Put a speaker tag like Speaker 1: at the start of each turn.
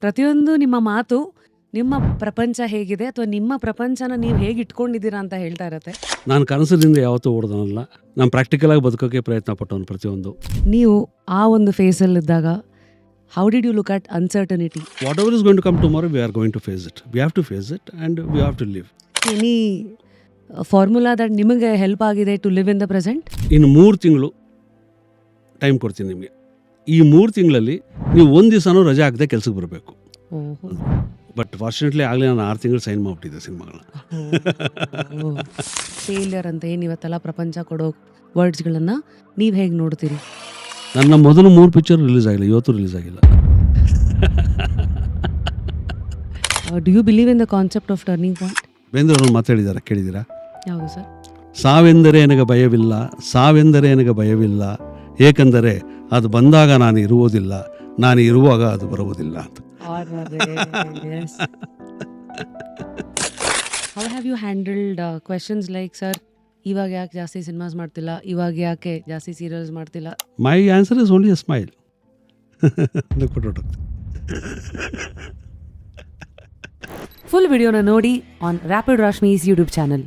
Speaker 1: ಪ್ರತಿಯೊಂದು ನಿಮ್ಮ ಮಾತು ನಿಮ್ಮ ಪ್ರಪಂಚ ಹೇಗಿದೆ ಅಥವಾ ನಿಮ್ಮ ಪ್ರಪಂಚನ ನೀವು ಹೇಗೆ ಇಟ್ಕೊಂಡಿದ್ದೀರಾ ಅಂತ ಹೇಳ್ತಾ ಇರತ್ತೆ.
Speaker 2: ನಾನು ಕನಸದಿಂದ ಯಾವತ್ತೂ ಓಡ್ದನಲ್ಲ, ನಾನು ಪ್ರಾಕ್ಟಿಕಲಾಗಿ ಬದುಕೋಕ್ಕೆ ಪ್ರಯತ್ನ ಪಟ್ಟವನು ಪ್ರತಿಯೊಂದು.
Speaker 1: ನೀವು ಆ ಒಂದು ಫೇಸಲ್ಲಿದ್ದಾಗ how did you look at uncertainty?
Speaker 2: Whatever is going to come tomorrow we are going to face it. We have to face it and we have to live.
Speaker 1: Any formula that ನಿಮಗೆ help ಆಗಿದೆ to live in the present?
Speaker 2: ಇನ್ನು 3 ತಿಂಗಳು time ಕೊಡ್ತೀನಿ ನಿಮಗೆ. ಈ 3 ತಿಂಗಳಲ್ಲಿ ನೀವು ಒಂದು ದಿವಸನೂ ರಜೆ ಹಾಕದೆ ಕೆಲ್ಸಕ್ಕೆ ಬರಬೇಕು. ಬಟ್ ಫಾರ್ಚುನೇಟ್ಲಿ ಆಗಲೇ ನಾನು 6 ತಿಂಗಳು ಸೈನ್ ಮಾಡಿಬಿಟ್ಟಿದ್ದೆ ಸಿನಿಮಾಗಳನ್ನ.
Speaker 1: ಫೇಲಿಯರ್ ಅಂತ ಏನು ಇವತ್ತೆಲ್ಲ ಪ್ರಪಂಚ ಕೊಡೋ ವರ್ಡ್ಸ್ಗಳನ್ನು ನೀವು ಹೇಗೆ ನೋಡ್ತೀರಿ?
Speaker 2: ನನ್ನ ಮೊದಲು 3 ಪಿಕ್ಚರ್ ರಿಲೀಸ್ ಆಗಿಲ್ಲ, ಇವತ್ತು ರಿಲೀಸ್ ಆಗಿಲ್ಲ.
Speaker 1: Do you believe in the concept of turning point?
Speaker 2: ಬೇಂದ್ರವ್ರು ಮಾತಾಡಿದ್ದಾರೆ, ಕೇಳಿದ್ದೀರಾ?
Speaker 1: ಯಾವುದು ಸರ್?
Speaker 2: ಸಾವೆಂದರೆ ನನಗೆ ಭಯವಿಲ್ಲ, ಸಾವೆಂದರೆ ನನಗೆ ಭಯವಿಲ್ಲ, ಏಕೆಂದರೆ ಅದು ಬಂದಾಗ ನಾನು ಇರುವುದಿಲ್ಲ, ನಾನು ಇರುವಾಗ ಅದು ಬರುವುದಿಲ್ಲ ಅಂತ.
Speaker 1: How have you handled questions like sir ಇವಾಗ ಯಾಕೆ ಜಾಸ್ತಿ ಸಿನಿಮಾಸ್ ಮಾಡ್ತಿಲ್ಲ, ಇವಾಗ ಯಾಕೆ ಜಾಸ್ತಿ ಸೀರಿಯಲ್ಸ್ ಮಾಡ್ತಿಲ್ಲ?
Speaker 2: My answer is only A smile.
Speaker 1: Full ವಿಡಿಯೋನ ನೋಡಿ ಆನ್ ರ್ಯಾಪಿಡ್ ರಾಶ್ಮೀಸ್ ಯೂಟ್ಯೂಬ್ ಚಾನಲ್.